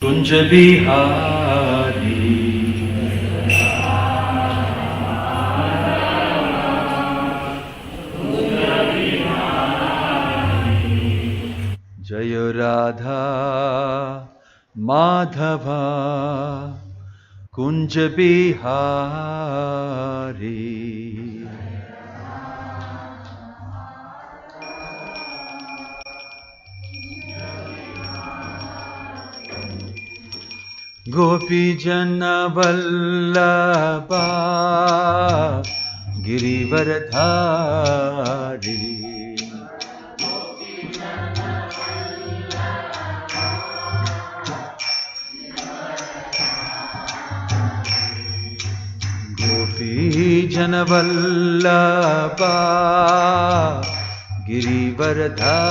कुंज बिहारी जय राधा माधवा कुंज बिहारी गोपी जन वल्लभा गिरिवरधारी गोपी जन वल्लभा गिरिवरधारी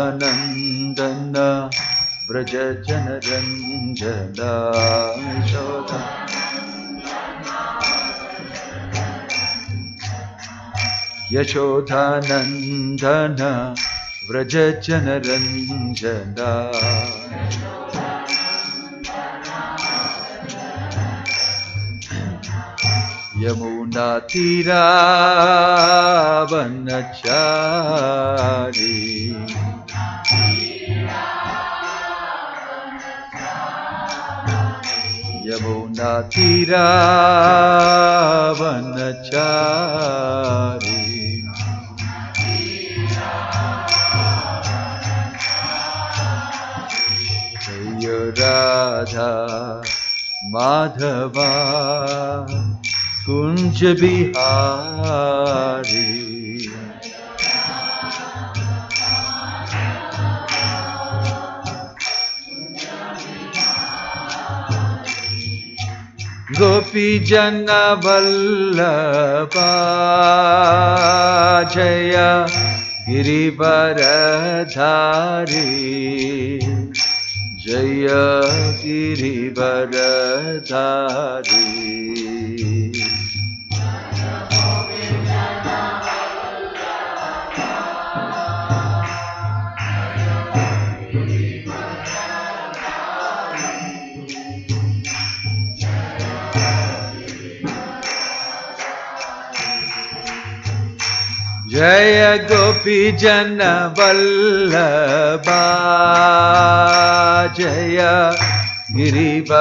यशोदानंदन व्रज जनरंजना यशोदानंदन व्रज जनरंजना यमुना तीरावनचारी यमुना तीरावनचारी जय राधा माधवा कुंज बिहारी गोपी जन वल्लभा जय गिरिवरधारी जय गिरिवरधारी जय गोपी जन वल्लभा जय गिरिवरधारी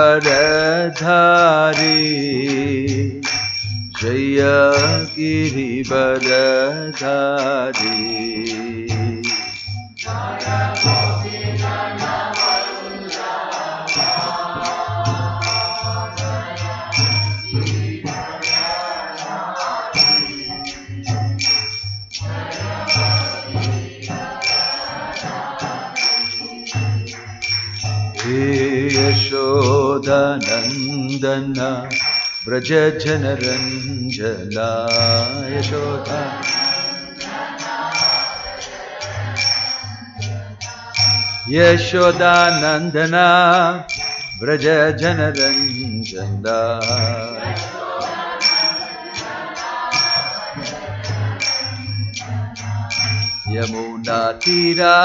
जय गिरिवरधारी यशोदानंदन व्रज जनरंजना यशोदा यशोदानंदन व्रज जनरंजना यमुना तीरावनचारी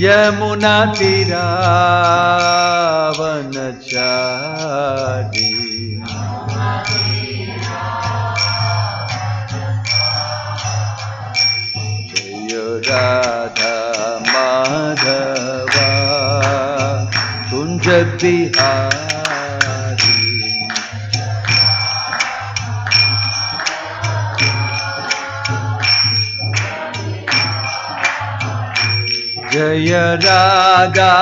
यमुना तीरावनचारी जय राधा माधवा कुंज बिहारी जय Radha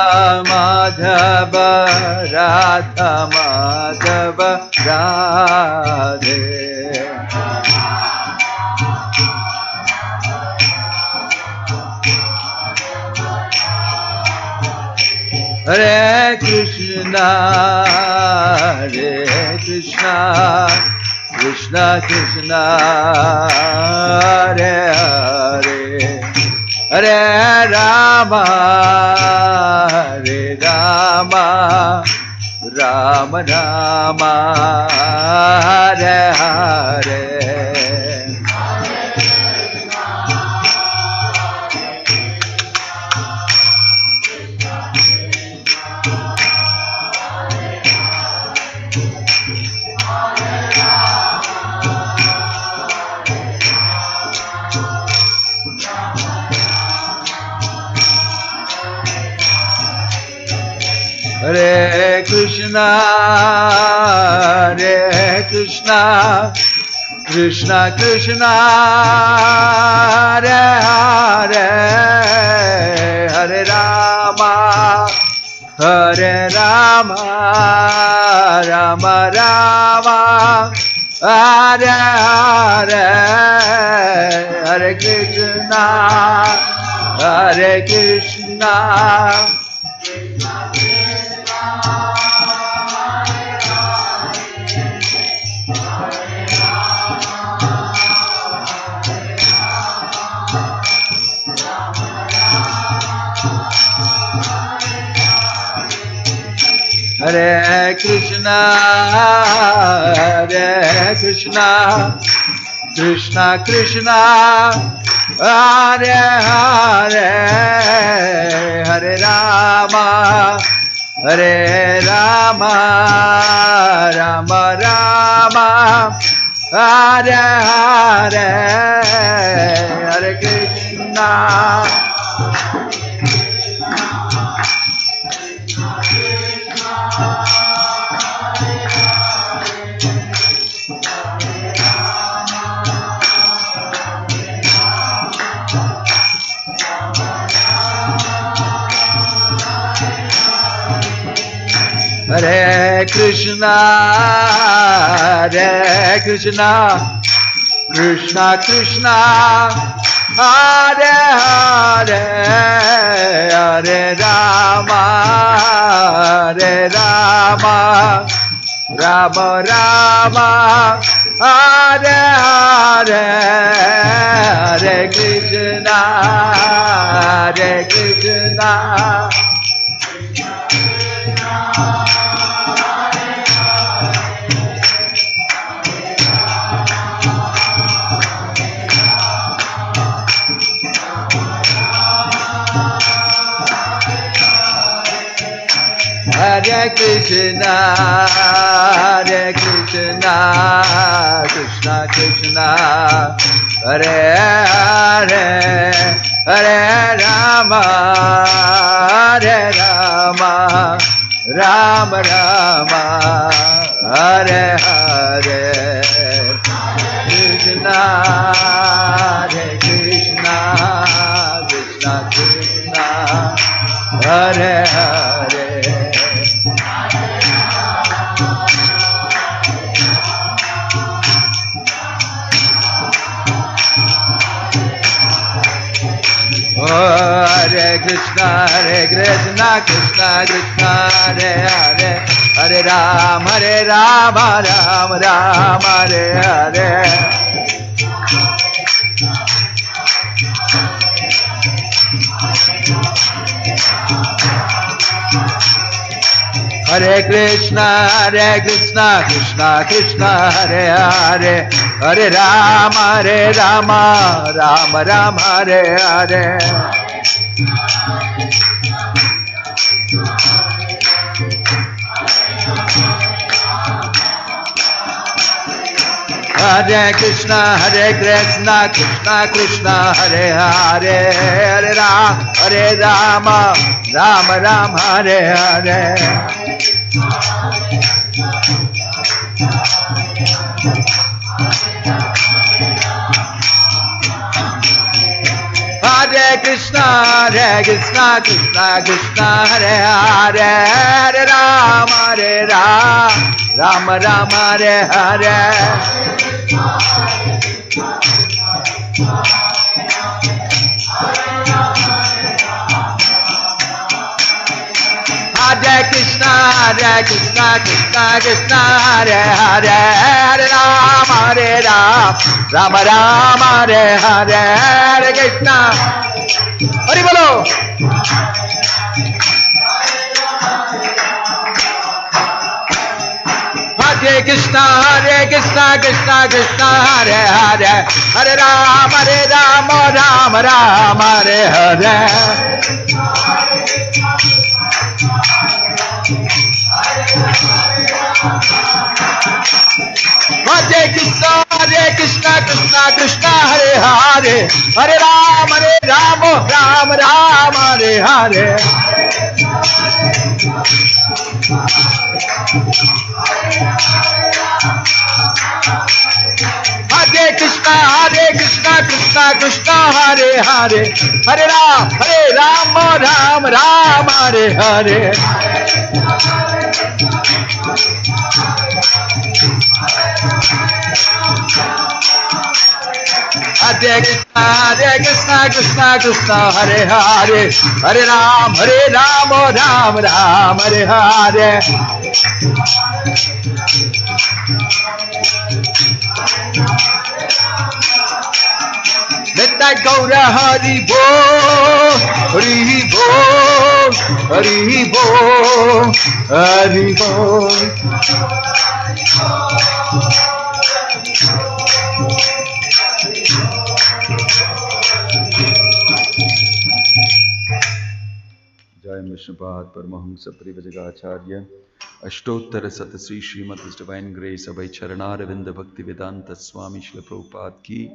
Madhav Radha Madhav Radhe Hare Krishna Krishna Krishna Hare Hare Hare Rama Hare Rama Rama Rama Hare Hare Hare Krishna, Hare Krishna, Krishna Krishna, Hare Hare, Hare Rama, Hare Rama, Rama Rama, Hare Hare, Hare Krishna, Hare Krishna. Hare Krishna, Hare Krishna, Krishna Krishna, Hare Hare, Hare Rama, Hare Rama, Rama Rama, Hare Hare, Hare Krishna. Hare Krishna, Hare Krishna, Krishna Krishna, Hare Hare, Hare Rama, Hare Rama, Rama Rama, Hare Hare, Hare Krishna, Hare Krishna. Hare Krishna, Hare Krishna, Krishna Krishna, Hare Hare, Hare Rama, Hare Rama, Rama Rama, Hare Hare, Krishna, Hare Krishna, Krishna Krishna, Hare Hare. Hare Krishna, Krishna Krishna, Hare Hare, Hare Rama, Rama Rama, Hare Hare. Hare Krishna, Krishna Krishna, Hare Hare, Hare Rama, Rama Rama, Hare Hare. Hare Krishna, Krishna Krishna, Hare Hare, Hare Rama, Rama Rama, Hare Hare. Hare Krishna, Krishna Krishna, Hare Hare, Hare Rama, Rama Rama, Hare Hare. Krishna, Krishna Krishna, Hare Hare, Hare Rama, Rama Rama, Hare Hare, Hare Krishna. Hari bolo. Hare Krishna, Krishna Krishna, Hare Hare, Hare Rama, Rama Rama, Hare Hare. Hare Krishna, Krishna Krishna, Hare Hare, Hare Rama, Rama Rama, Hare Hare. Hare Krishna, Krishna Krishna, Hare Hare, Hare Rama, Rama Rama, Hare Hare. Hare Krishna, Krishna Krishna, Hare Hare, Hare Rama, Rama Rama, Hare Hare. Let that go to Hari Bo, Hari Bo, Hari Bo, Hari Bo. Jai Vishnupad Paramahamsa Parivajagacharya Ashtottara Satasri Srimad His Divine Grace Abhay Charanaravindha Bhaktivedanta Swami Srila Prabhupada ki,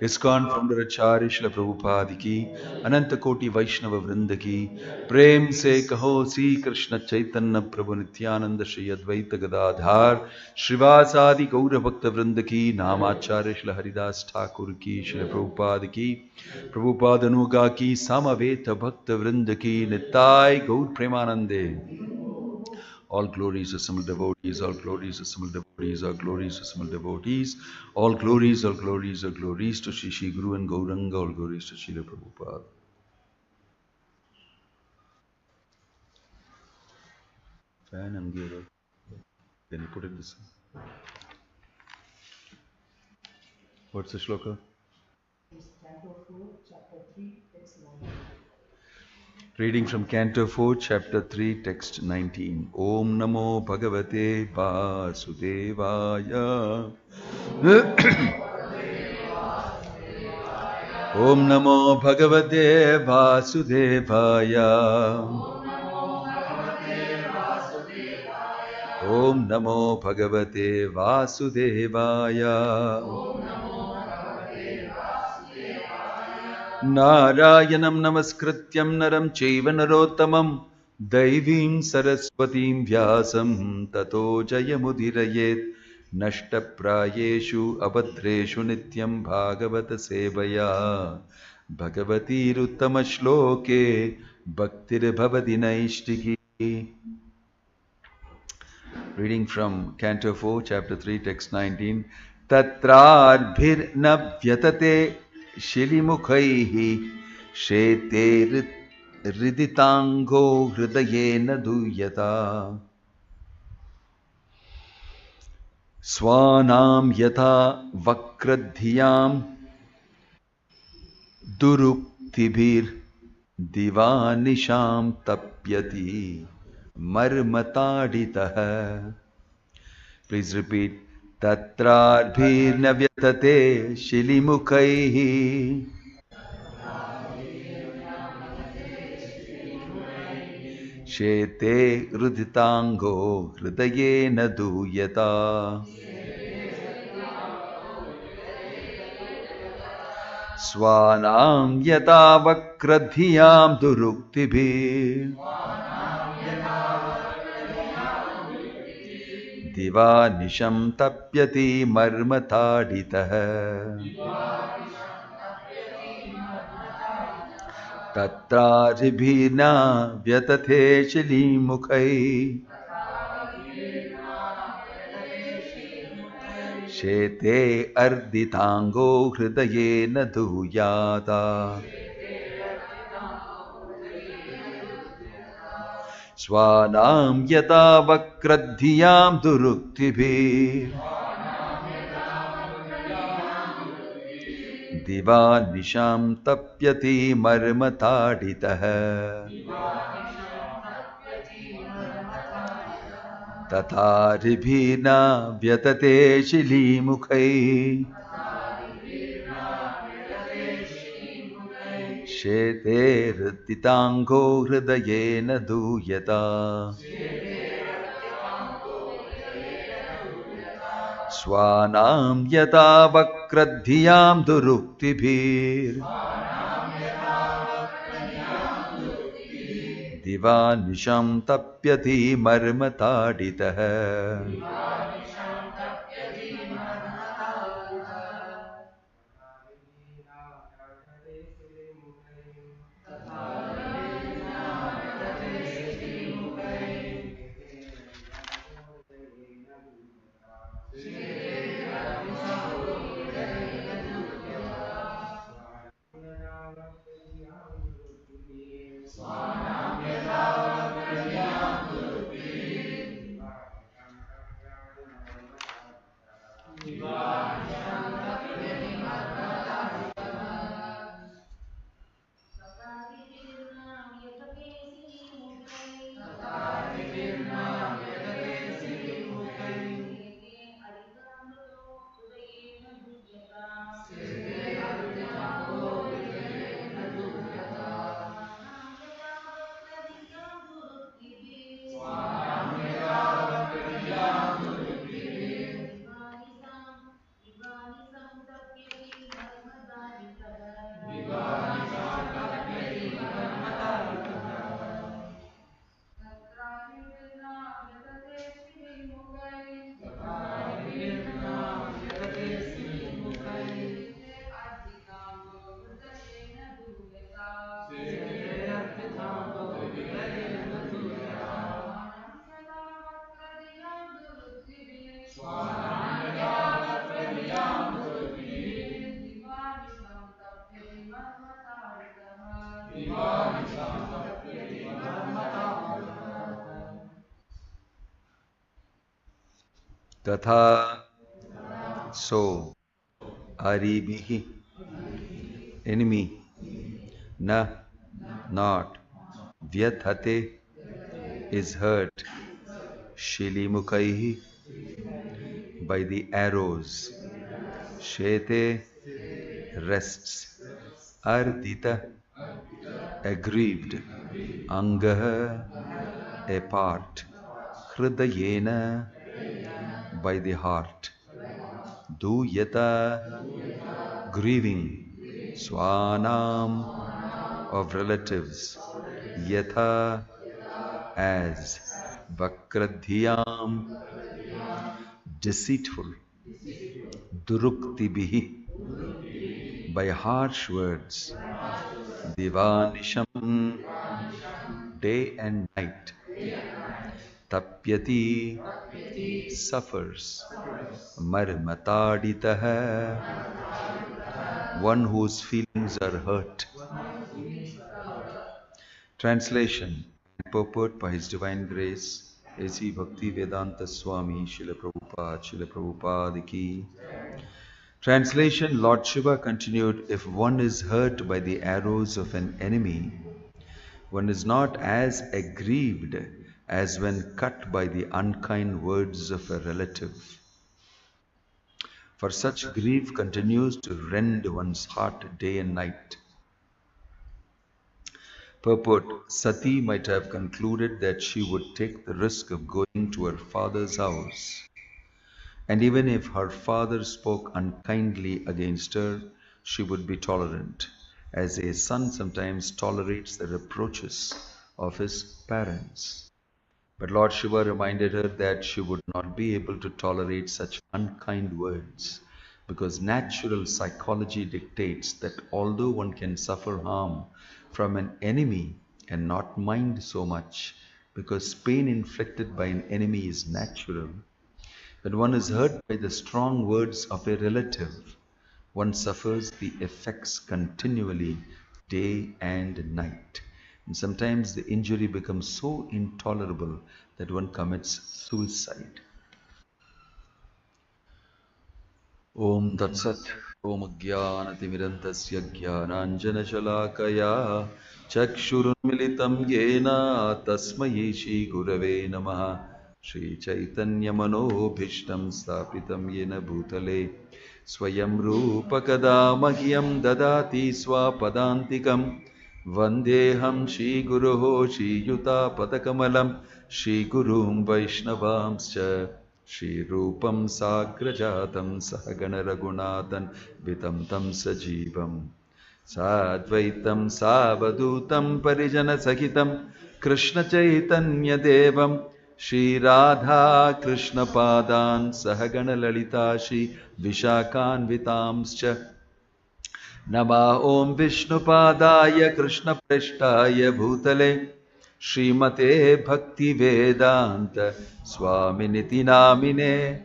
ISKCON Founder Acharya Srila Prabhupada ki, Ananta Koti Vaishnava Vrinda ki, Prem se kaho Sri Krishna Chaitanya Prabhu Nityananda Shri Advaita Gadadhar Shrivasadi Gaura Bhakta Vrinda ki, Namacharya Srila Haridas Thakur ki, Srila Prabhupada ki, Prabhupada Anuga ki, Samaveta Bhakta Vrinda ki, Nittai Gaur Premanande. All glories are simul devotees, all glories are simul devotees, all glories are simul devotees, all glories to Shri Shri Guru and Gauranga, all glories to Srila Prabhupada. Fan and gear. Can you put it this way? What's the shloka? Canto 4, chapter 3, text 19. Reading from Canto 4, chapter 3, text 19. Om Namo Bhagavate Vasudevaya. Om Namo Bhagavate Vasudevaya. Om Namo Bhagavate Vasudevaya. Narayanam Namaskrityam Naram Chaiva Narottamam Daivim Saraswatim Vyasam Tato Jayamudirayet Nashtaprayeshu Abhadreshu Nityam Bhagavata Sevaya Bhagavati Ruttama Shloke Bhaktir Bhavati Naishtiki. Reading from Canto 4, chapter 3, text 19. Tatrarbhir navyatate Shilimukhaihi Shete Riditango Hridayena Duyata Swanam Yatha Vakradhyam Duruktibhir Divanisham Tapyati Marmataditaha. Please repeat. Tatrarbhir navyatate Shilimukhaihi Shete Ruditango Hridayena Duyata Swanam Yata Vakradhyam Duruktibhir Divanisham Tapyati Marmataditaha Tatraribhina Vyatate Shilimukhai Shete Arditango Hridayena Duyata Swanam yata vakradhiyam duruktibhir Diva nisham tapyati marmataditah Tata ribhina vyatate shilimukhai Shete rtitango hridayena duyata Swanam yata vakradhiyam duruktibhir Diva nisham tapyati marmataditah Tatha so aribihi enemy na not vyathate is hurt shilimukaihi by the arrows shete rests ardita aggrieved angah a part hridayena by the heart duyata grieving swanam of relatives yatha as vakradhyam deceitful duruktibihi by harsh words divanisham day and night tapyati suffers marmataditah one whose feelings are hurt. Translation and purport by His Divine Grace A.C. Bhaktivedanta Swami Srila Prabhupada Ki. Translation Lord Shiva continued, if one is hurt by the arrows of an enemy, one is not as aggrieved as when cut by the unkind words of a relative. For such grief continues to rend one's heart day and night. Purport, Sati might have concluded that she would take the risk of going to her father's house. And even if her father spoke unkindly against her, she would be tolerant, as a son sometimes tolerates the reproaches of his parents. But Lord Shiva reminded her that she would not be able to tolerate such unkind words, because natural psychology dictates that although one can suffer harm from an enemy and not mind so much, because pain inflicted by an enemy is natural, when one is hurt by the strong words of a relative, one suffers the effects continually, day and night. And sometimes the injury becomes so intolerable that one commits suicide. Om Tat Sat. Om Jnanatimirandasya Jnananjanashalakaya Chakshurunmilitam Yena Tasmayi Shri Gurave Namaha Shri Chaitanya Manobhishtam Stapitam Yena Bhutale Swayam Rupa Kada Mahyam Dadati Swapadantikam Vandeham Shri Guruho Shri Yuta Padakamalam Shri Gurum Vaishnavamscha Shri Rupam Sagrajatam Sahagana Raghunathan Vitam Tam Sajivam Sadvaitam Savadutam Parijana Sahitam Krishna Chaitanya Devam Shri Radha Krishna Padan Sahagana Lalita Shri Vishakan Vitamscha Nama Om Vishnupadaya Krishna Preshtaya Bhutale Srimate Bhakti Vedanta Swami Niti Namine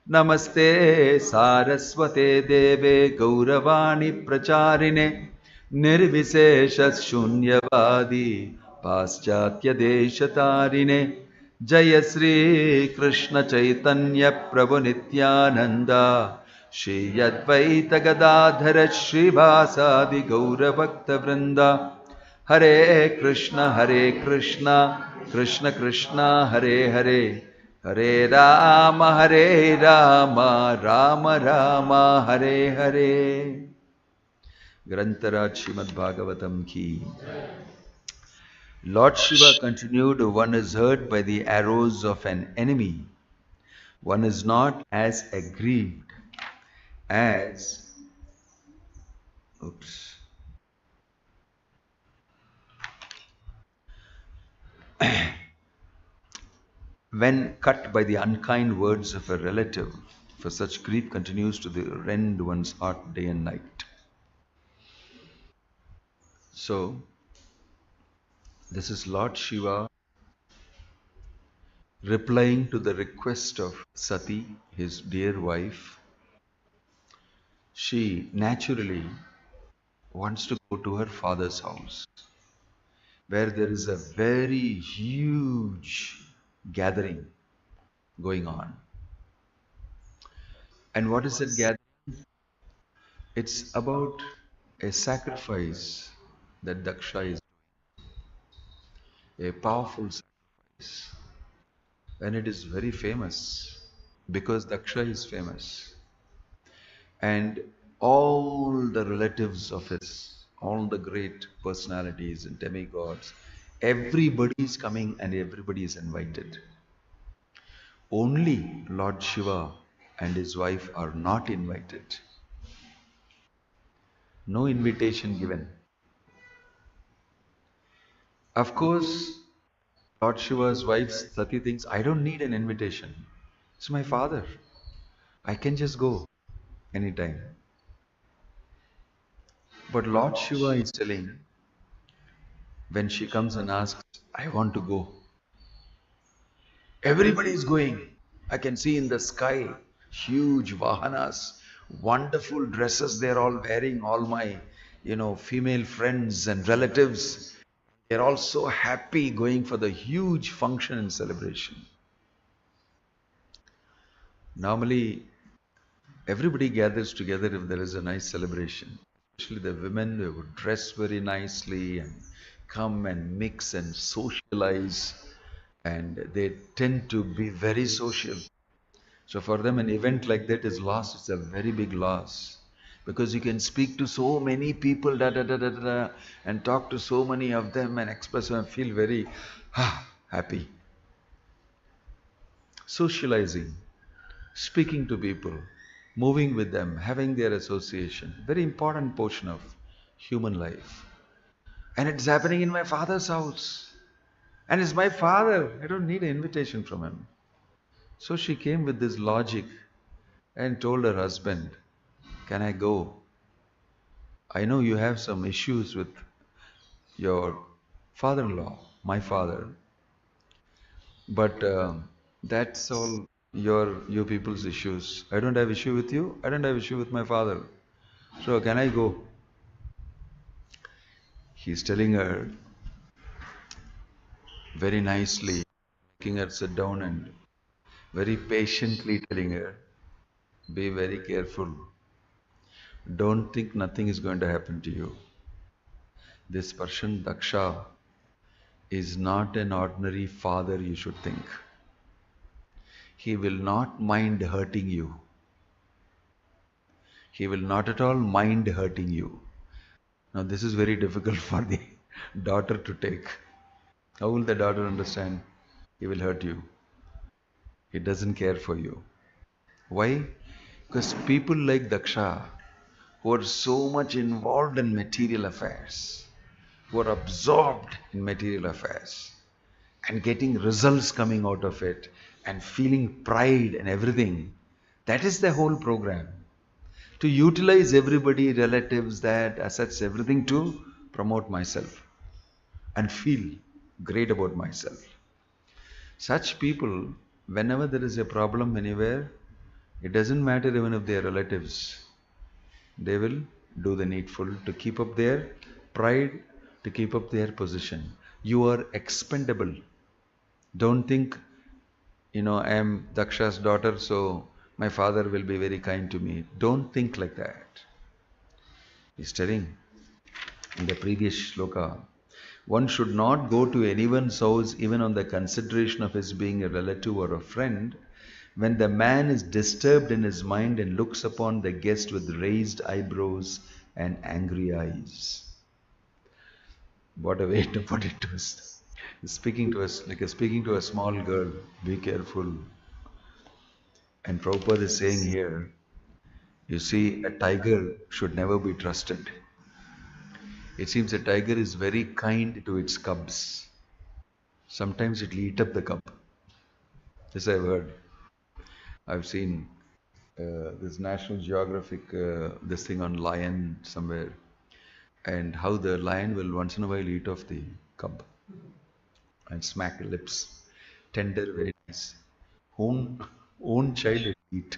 Namaste Saraswate Deve Gauravani Pracharine Nirvisesha Shunyavadi Paschatya Deshatarine Jaya Sri Krishna Chaitanya Prabhu Nityananda Shri Advaita Gadadhara Srivasadi Gaura Bhakta Vrinda Hare Krishna Krishna Krishna Hare Hare Hare Rama Rama Rama Hare Hare. Grantaraj Srimad Bhagavatam ki. Lord Shiva continued, one is hurt by the arrows of an enemy. One is not as aggrieved as when cut by the unkind words of a relative, for such grief continues to rend one's heart day and night. So, this is Lord Shiva replying to the request of Sati, his dear wife. She naturally wants to go to her father's house, where there is a very huge gathering going on. And what is that gathering? It's about a sacrifice that Daksha is doing, a powerful sacrifice. And it is very famous because Daksha is famous. And all the relatives of his, all the great personalities and demigods, everybody is coming and everybody is invited. Only Lord Shiva and his wife are not invited. No invitation given. Of course, Lord Shiva's wife Sati thinks, I don't need an invitation. It's my father. I can just go anytime. But Lord Shiva is telling, when she comes and asks, I want to go. Everybody is going. I can see in the sky, huge vahanas, wonderful dresses they're all wearing, all my, female friends and relatives. They're all so happy going for the huge function and celebration. Normally, everybody gathers together if there is a nice celebration. Especially the women, they would dress very nicely and come and mix and socialize. And they tend to be very social. So for them, an event like that is lost. It's a very big loss. Because you can speak to so many people, and talk to so many of them and express and feel very happy. Socializing, speaking to people, moving with them, having their association, very important portion of human life. And it's happening in my father's house. And it's my father. I don't need an invitation from him. So she came with this logic and told her husband, can I go? I know you have some issues with your father-in-law, my father. But that's all you people's issues. I don't have issue with you. I don't have issue with my father. So can I go? He's telling her, very nicely, making her sit down and very patiently telling her, be very careful. Don't think nothing is going to happen to you. This person, Daksha, is not an ordinary father, you should think. He will not mind hurting you. He will not at all mind hurting you. Now, this is very difficult for the daughter to take. How will the daughter understand? He will hurt you. He doesn't care for you. Why? Because people like Daksha, who are so much involved in material affairs, who are absorbed in material affairs, and getting results coming out of it, and feeling pride and everything, that is the whole program. To utilize everybody, relatives, that, assets, everything to promote myself and feel great about myself. Such people, whenever there is a problem anywhere, it doesn't matter even if they are relatives, they will do the needful to keep up their pride, to keep up their position. You are expendable. Don't think, I am Daksha's daughter, so my father will be very kind to me. Don't think like that. He's telling in the previous shloka, one should not go to anyone's house even on the consideration of his being a relative or a friend when the man is disturbed in his mind and looks upon the guest with raised eyebrows and angry eyes. What a way to put it to us. He's speaking to us like speaking to a small girl. Be careful. And Prabhupada is saying here, you see, a tiger should never be trusted. It seems a tiger is very kind to its cubs. Sometimes it will eat up the cub. This I've heard. I've seen this National Geographic, this thing on lion somewhere, and how the lion will once in a while eat off the cub and smack the lips. Tender, very nice. Own child will eat.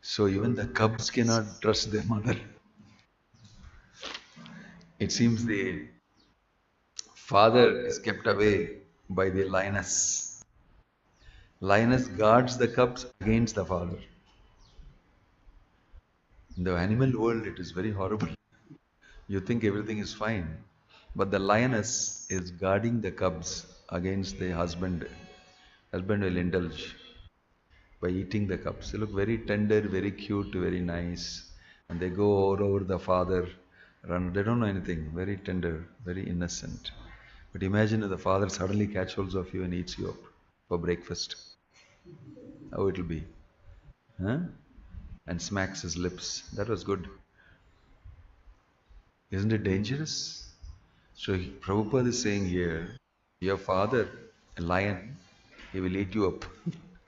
So even the cubs cannot trust their mother. It seems the father is kept away by the lioness. Lioness guards the cubs against the father. In the animal world, it is very horrible. You think everything is fine, but the lioness is guarding the cubs against the husband. Husband will indulge by eating the cubs. They look very tender, very cute, very nice, and they go all over the father. Run. They don't know anything. Very tender, very innocent. But imagine if the father suddenly catches hold of you and eats you up for breakfast. How it will be? Huh? And smacks his lips. That was good. Isn't it dangerous? So Prabhupada is saying here, your father, a lion, he will eat you up.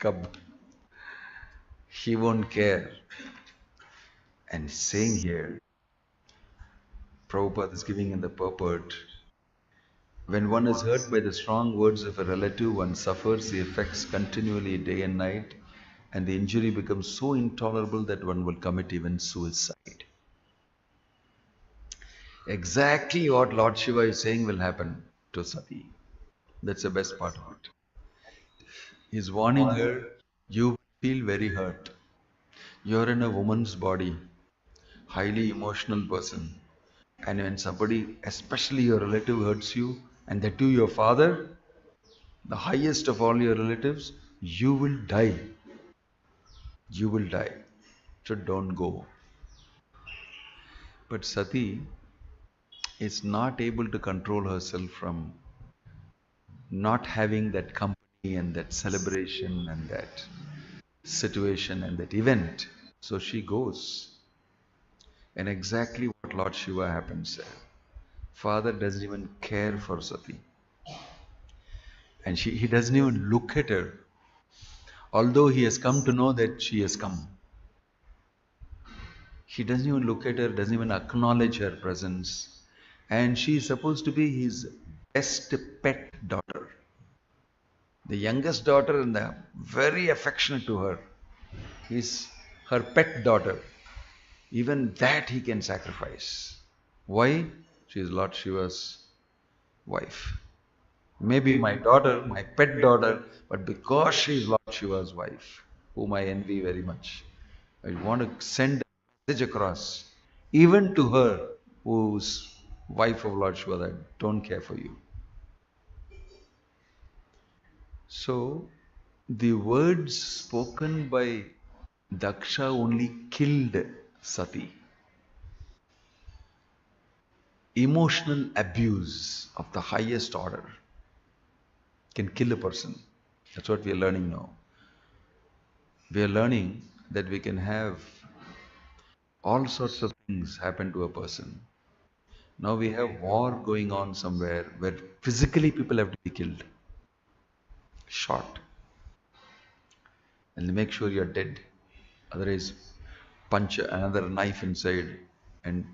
Cub. He won't care. And saying here, Prabhupada is giving in the purport, when one is hurt by the strong words of a relative, one suffers the effects continually day and night, and the injury becomes so intolerable that one will commit even suicide. Exactly what Lord Shiva is saying will happen to Sati. That's the best part of it. He's warning her, you feel very hurt. You're in a woman's body, highly emotional person. And when somebody, especially your relative, hurts you, and that too your father, the highest of all your relatives, you will die. You will die. So don't go. But Sati is not able to control herself from not having that company and that celebration and that situation and that event. So she goes. And exactly what Lord Shiva happens there. Father doesn't even care for Sati. And he doesn't even look at her. Although he has come to know that she has come. He doesn't even look at her, doesn't even acknowledge her presence. And she is supposed to be his best pet daughter. The youngest daughter and very affectionate to her. He's her pet daughter. Even that he can sacrifice. Why? She is Lord Shiva's wife. Maybe my daughter, my pet daughter, but because she is Lord Shiva's wife, whom I envy very much, I want to send a message across, even to her who's wife of Lord Shiva, that I don't care for you. So, the words spoken by Daksha only killed Sati. Emotional abuse of the highest order can kill a person. That's what we are learning now. We are learning that we can have all sorts of things happen to a person. Now we have war going on somewhere where physically people have to be killed, shot, and make sure you're dead. Otherwise, punch another knife inside and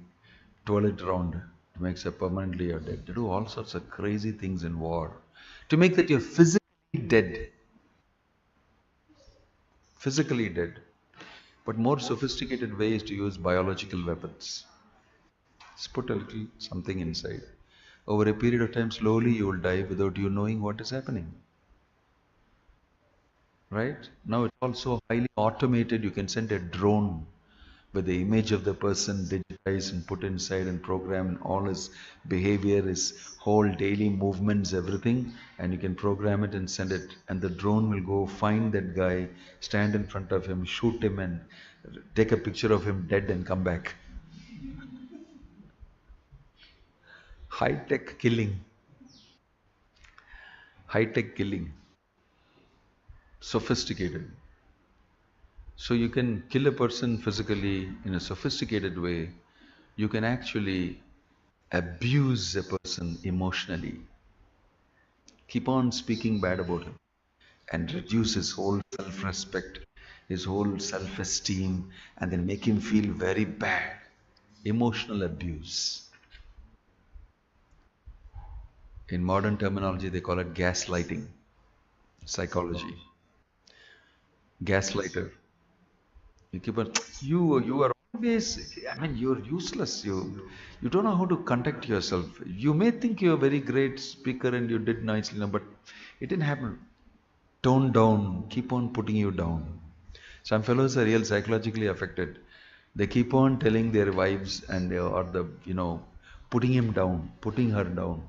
twirl it around to make sure permanently you're dead. They do all sorts of crazy things in war to make that you're physically dead. Physically dead. But more sophisticated way is to use biological weapons. Just put a little something inside. Over a period of time, slowly you will die without you knowing what is happening. Right? Now it's also highly automated. You can send a drone with the image of the person digitized and put inside and program and all his behavior, his whole daily movements, everything, and you can program it and send it, and the drone will go find that guy, stand in front of him, shoot him, and take a picture of him dead and come back. High-tech killing. High-tech killing. Sophisticated. So you can kill a person physically in a sophisticated way. You can actually abuse a person emotionally. Keep on speaking bad about him and reduce his whole self-respect, his whole self-esteem, and then make him feel very bad. Emotional abuse. In modern terminology, they call it gaslighting. Psychology. Gaslighter. You keep on, you are always, I mean, you're useless. You don't know how to conduct yourself. You may think you're a very great speaker and you did nicely, but it didn't happen. Tone down, keep on putting you down. Some fellows are real psychologically affected. They keep on telling their wives and putting him down, putting her down.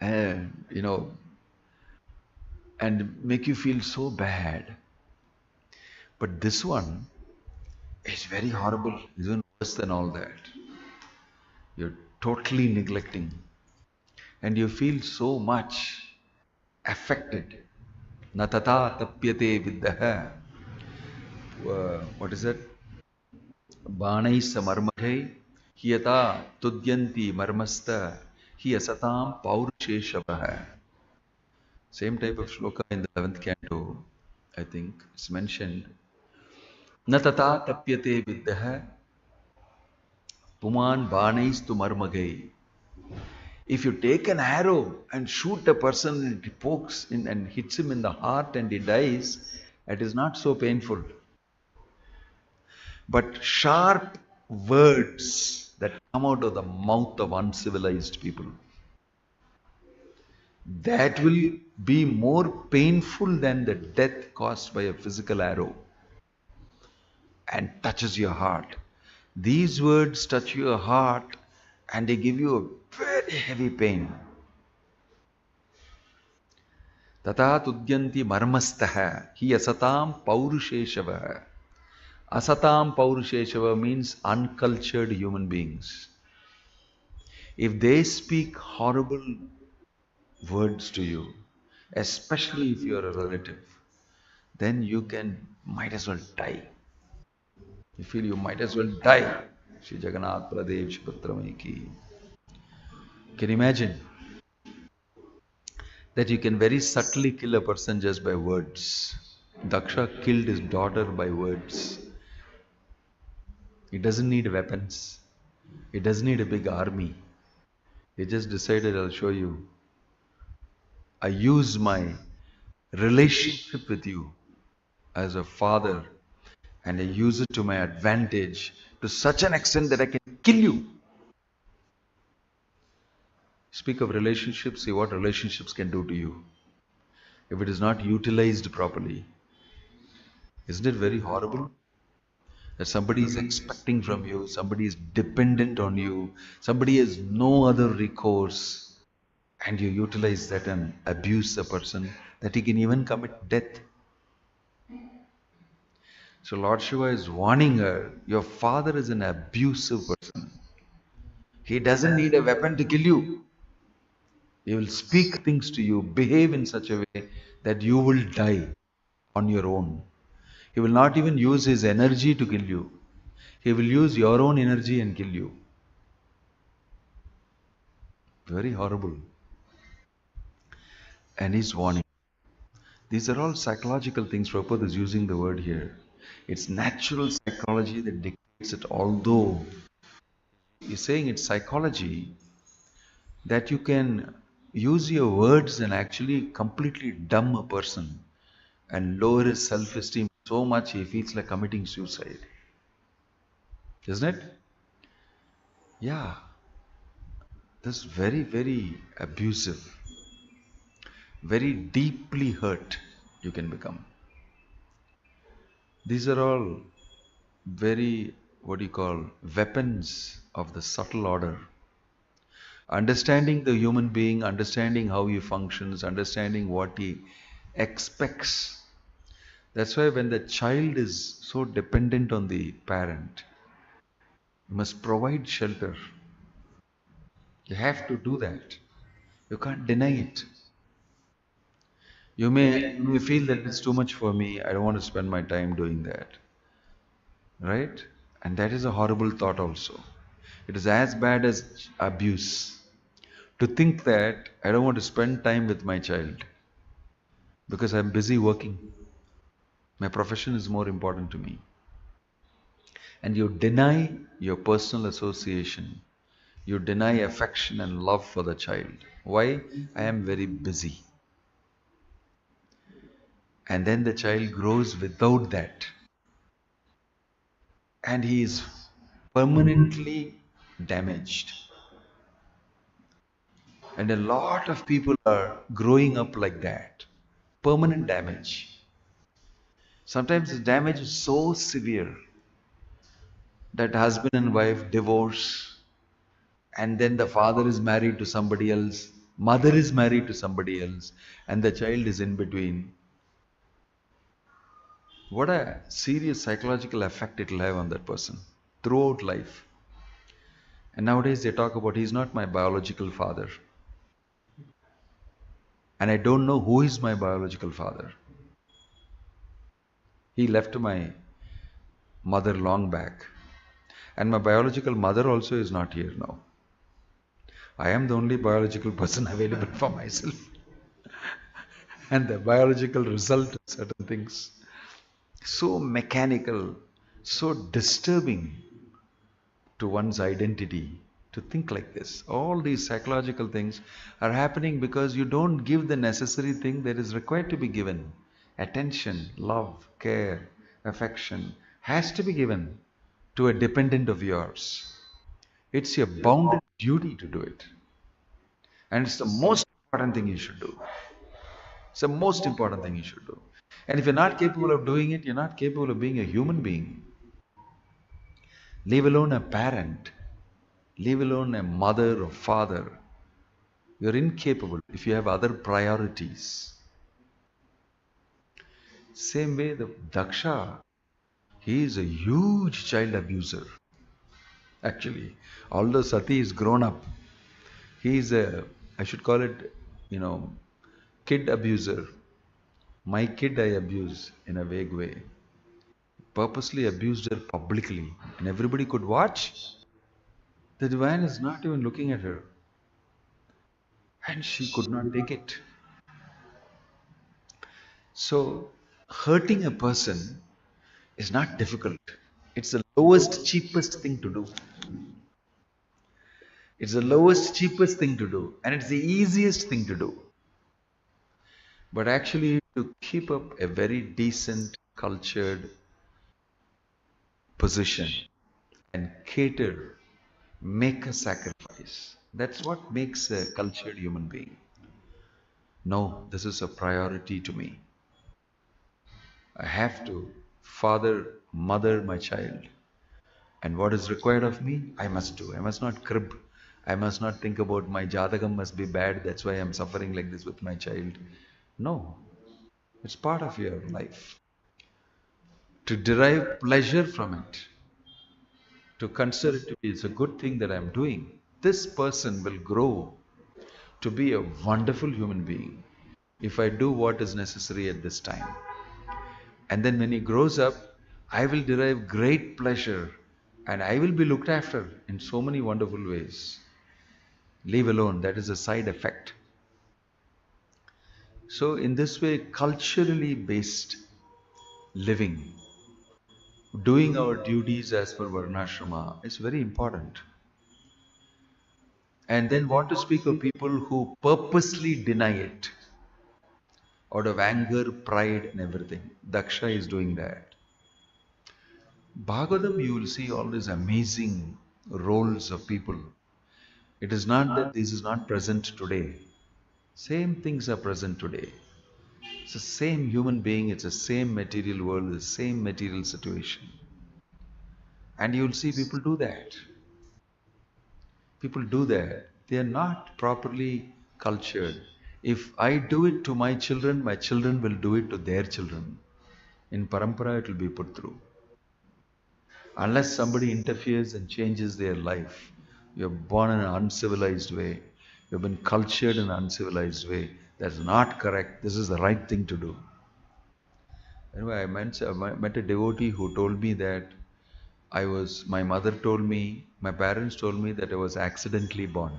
And and make you feel so bad. But this one is very horrible, even worse than all that. You're totally neglecting. And you feel so much affected. Natata tapyate viddaha. What is that? Banai samarmajai hiyata tudyanti marmasta hiyasatam paurusheshavaha. Same type of shloka in the 11th canto, I think, it's mentioned. Natata tapyate viddaha puman banais tu marmagai. If you take an arrow and shoot a person and it pokes in and hits him in the heart and he dies, it is not so painful. But sharp words that come out of the mouth of uncivilized people, that will be more painful than the death caused by a physical arrow and touches your heart. These words touch your heart and they give you a very heavy pain. Tata tudyanti marmastaha hi asatam paurusheshavaha. Asatam paurusheshava means uncultured human beings. If they speak horrible words to you, especially if you are a relative, then you might as well die. You feel you might as well die. Shri Jagannath Pradev Shipatramai ki. Can you imagine that you can very subtly kill a person just by words? Daksha killed his daughter by words. He doesn't need weapons. He doesn't need a big army. He just decided, I'll show you. I use my relationship with you as a father and I use it to my advantage to such an extent that I can kill you. Speak of relationships, see what relationships can do to you if it is not utilized properly. Isn't it very horrible that somebody is expecting from you, somebody is dependent on you, somebody has no other recourse, and you utilize that and abuse the person that he can even commit death? So Lord Shiva is warning her, your father is an abusive person. He doesn't need a weapon to kill you. He will speak things to you, behave in such a way that you will die on your own. He will not even use his energy to kill you. He will use your own energy and kill you. Very horrible. And he's warning. These are all psychological things. Prabhupada is using the word here. It's natural psychology that dictates it, although he's saying it's psychology that you can use your words and actually completely dumb a person and lower his self-esteem so much he feels like committing suicide. Isn't it? Yeah. That's very, very abusive. Very deeply hurt you can become. These are all very, what do you call, weapons of the subtle order. Understanding the human being, understanding how he functions, understanding what he expects. That's why when the child is so dependent on the parent, you must provide shelter. You have to do that. You can't deny it. You may feel that it's too much for me. I don't want to spend my time doing that. Right? And that is a horrible thought also. It is as bad as abuse. To think that I don't want to spend time with my child because I'm busy working. My profession is more important to me. And you deny your personal association. You deny affection and love for the child. Why? I am very busy. And then the child grows without that. And he is permanently damaged. And a lot of people are growing up like that. Permanent damage. Sometimes the damage is so severe that husband and wife divorce, and then the father is married to somebody else, mother is married to somebody else, and the child is in between. What a serious psychological effect it will have on that person throughout life. And nowadays they talk about he's not my biological father. And I don't know who is my biological father. He left my mother long back. And my biological mother also is not here now. I am the only biological person available for myself. And the biological result of certain things. So mechanical, so disturbing to one's identity to think like this. All these psychological things are happening because you don't give the necessary thing that is required to be given. Attention, love, care, affection has to be given to a dependent of yours. It's your bounden duty to do it. And it's the most important thing you should do. It's the most important thing you should do. And if you're not capable of doing it, you're not capable of being a human being. Leave alone a parent. Leave alone a mother or father. You're incapable if you have other priorities. Same way, the Daksha, he is a huge child abuser. Actually, although Sati is grown up, he is a, I should call it, kid abuser. My kid I abuse in a vague way. Purposely abused her publicly, and everybody could watch. The divine is not even looking at her. And she could not take it. So, hurting a person is not difficult. It's the lowest, cheapest thing to do. It's the lowest, cheapest thing to do. And it's the easiest thing to do. But actually, to keep up a very decent, cultured position and cater, make a sacrifice. That's what makes a cultured human being. No, this is a priority to me. I have to father, mother my child. And what is required of me, I must do. I must not crib. I must not think about my jadagam must be bad. That's why I'm suffering like this with my child. No, it's part of your life. To derive pleasure from it, to consider it to be it's a good thing that I'm doing, this person will grow to be a wonderful human being if I do what is necessary at this time. And then when he grows up, I will derive great pleasure and I will be looked after in so many wonderful ways. Leave alone, that is a side effect. So, in this way, culturally based living, doing our duties as per Varnashrama is very important. And then, what to speak of people who purposely deny it out of anger, pride, and everything. Daksha is doing that. Bhagavatam, you will see all these amazing roles of people. It is not that this is not present today. Same things are present today. It's the same human being, it's the same material world, the same material situation. And you'll see people do that. People do that. They are not properly cultured. If I do it to my children will do it to their children. In parampara, it will be put through. Unless somebody interferes and changes their life, you're born in an uncivilized way, you've been cultured in an uncivilized way. That's not correct. This is the right thing to do. Anyway, I met a devotee who told me that my mother told me, my parents told me that I was accidentally born.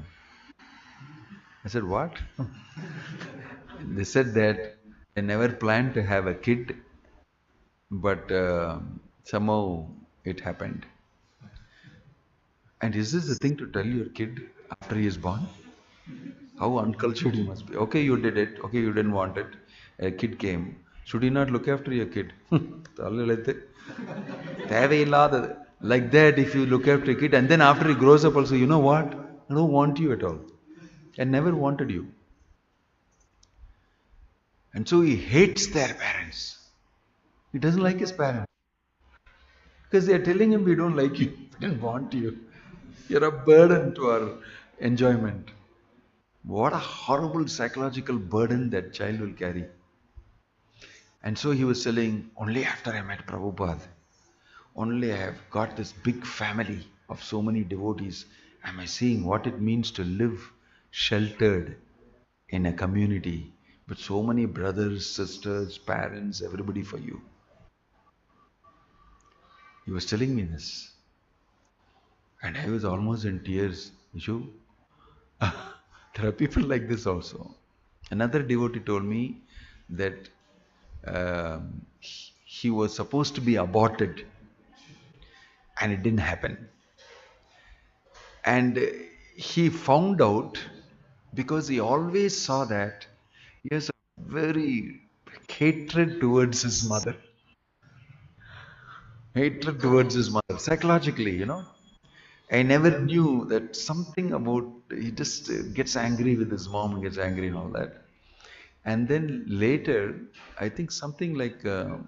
I said, what? They said that they never planned to have a kid, but somehow it happened. And is this the thing to tell your kid after he is born? How uncultured you must be. Okay, you did it. Okay, you didn't want it. A kid came. Should you not look after your kid? தேவையில்லாதது. Like that, if you look after a kid, and then after he grows up also, you know what? I don't want you at all. I never wanted you. And so he hates their parents. He doesn't like his parents. Because they are telling him, we don't like you. We didn't want you. You're a burden to our enjoyment. What a horrible psychological burden that child will carry. And so he was telling, only after I met Prabhupada, only I have got this big family of so many devotees, am I seeing what it means to live sheltered in a community with so many brothers, sisters, parents, everybody for you. He was telling me this. And I was almost in tears. You, there are people like this also. Another devotee told me that he was supposed to be aborted and it didn't happen. And he found out because he always saw that he has a very hatred towards his mother. Hatred towards his mother, psychologically, I never knew that something about, he just gets angry with his mom, gets angry and all that. And then later, I think something like, a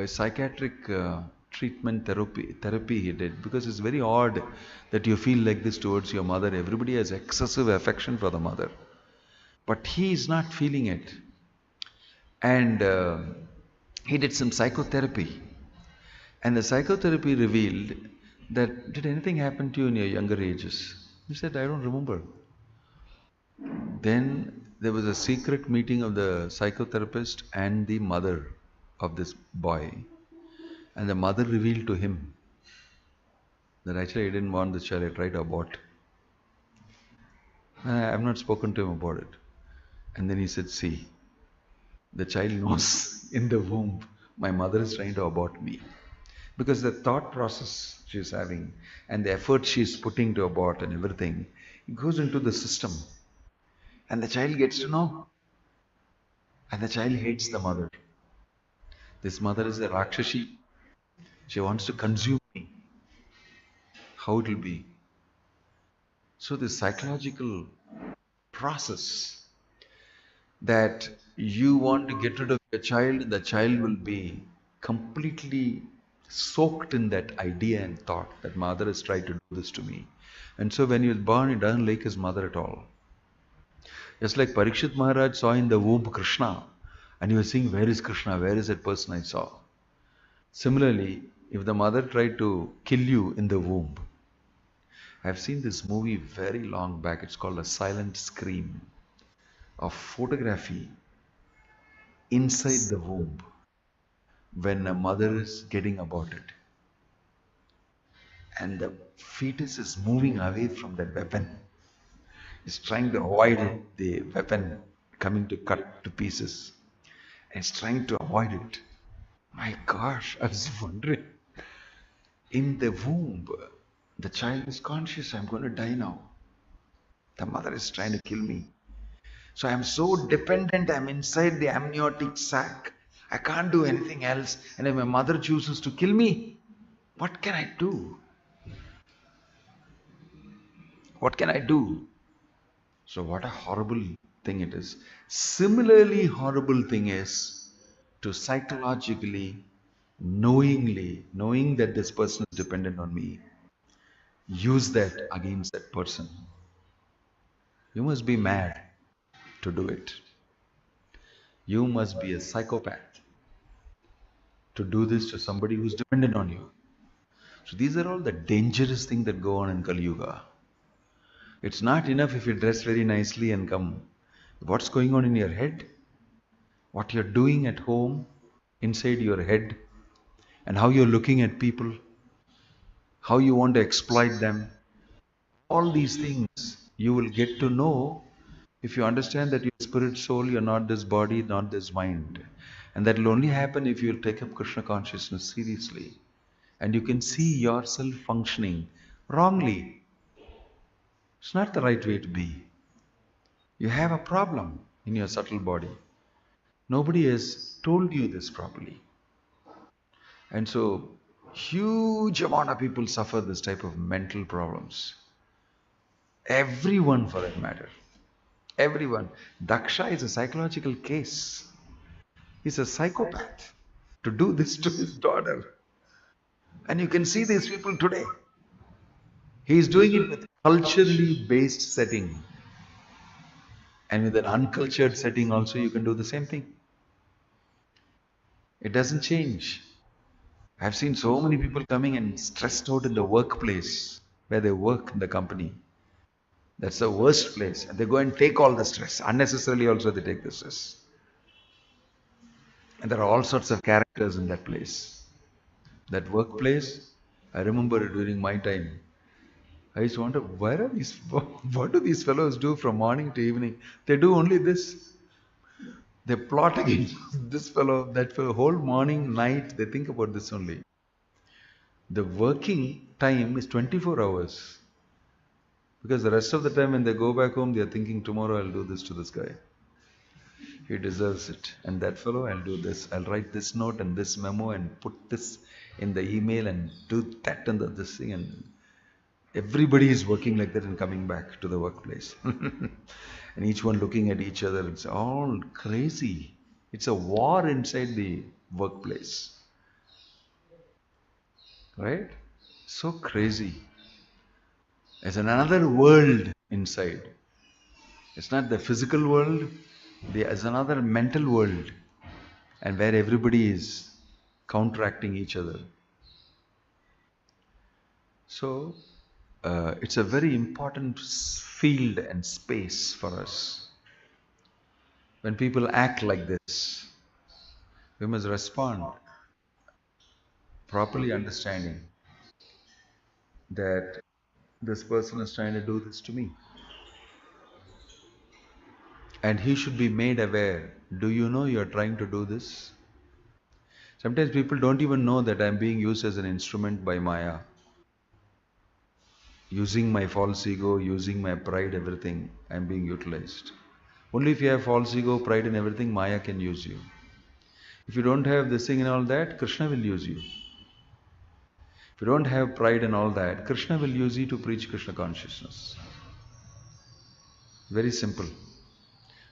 psychiatric treatment therapy he did, because it's very odd that you feel like this towards your mother. Everybody has excessive affection for the mother, but he is not feeling it. And he did some psychotherapy. And the psychotherapy revealed that, did anything happen to you in your younger ages? He said, I don't remember. Then there was a secret meeting of the psychotherapist and the mother of this boy. And the mother revealed to him that actually I didn't want this child, I tried to abort. I have not spoken to him about it. And then he said, see, the child knows in the womb, my mother is trying to abort me. Because the thought process she is having and the effort she is putting to abort and everything, it goes into the system. And the child gets to know. And the child hates the mother. This mother is a Rakshashi. She wants to consume me. How it will be? So the psychological process that you want to get rid of your child, the child will be completely soaked in that idea and thought that mother has tried to do this to me. And so when he was born, he doesn't like his mother at all. Just like Parikshit Maharaj saw in the womb Krishna, and he was saying, where is Krishna? Where is that person I saw? Similarly, if the mother tried to kill you in the womb, I've seen this movie very long back. It's called A Silent Scream, of photography inside the womb when a mother is getting aborted and the fetus is moving away from that weapon. It's trying to avoid it, the weapon coming to cut to pieces. It's trying to avoid it. My gosh, I was wondering. In the womb, the child is conscious, I'm going to die now. The mother is trying to kill me. So I'm so dependent, I'm inside the amniotic sac. I can't do anything else. And if my mother chooses to kill me, what can I do? What can I do? So what a horrible thing it is. Similarly horrible thing is to psychologically, knowing that this person is dependent on me, use that against that person. You must be mad to do it. You must be a psychopath to do this to somebody who's dependent on you. So these are all the dangerous things that go on in Kali Yuga. It's not enough if you dress very nicely and come. What's going on in your head? What you're doing at home, inside your head, and how you're looking at people, how you want to exploit them. All these things you will get to know if you understand that your spirit, soul, you're not this body, not this mind. And that will only happen if you take up Krishna consciousness seriously. And you can see yourself functioning wrongly. It's not the right way to be. You have a problem in your subtle body. Nobody has told you this properly. And so, huge amount of people suffer this type of mental problems. Everyone for that matter. Everyone. Daksha is a psychological case. He's a psychopath to do this to his daughter. And you can see these people today. He is doing it with culturally based setting. And with an uncultured setting also you can do the same thing. It doesn't change. I've seen so many people coming and stressed out in the workplace where they work in the company. That's the worst place. And they go and take all the stress. Unnecessarily also they take the stress. And there are all sorts of characters in that place. That workplace, I remember during my time, I used to wonder, what do these fellows do from morning to evening? They do only this. They plot against this fellow, that fellow, whole morning, night, they think about this only. The working time is 24 hours. Because the rest of the time when they go back home, they are thinking, tomorrow I'll do this to this guy. He deserves it. And that fellow, I'll do this. I'll write this note and this memo and put this in the email and do that and this thing. And everybody is working like that and coming back to the workplace. And each one looking at each other. It's all crazy. It's a war inside the workplace. Right? So crazy. There's another world inside. It's not the physical world. There's another mental world. And where everybody is counteracting each other. So, it's a very important field and space for us. When people act like this, we must respond, properly understanding that this person is trying to do this to me. And he should be made aware, do you know you are trying to do this? Sometimes people don't even know that I am being used as an instrument by Maya. Using my false ego, using my pride, everything, I am being utilized. Only if you have false ego, pride and everything, Maya can use you. If you don't have this thing and all that, Krishna will use you. If you don't have pride and all that, Krishna will use you to preach Krishna consciousness. Very simple.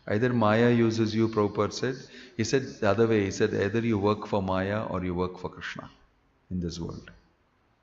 Either Maya uses you, Prabhupada said. He said the other way, he said either you work for Maya or you work for Krishna in this world.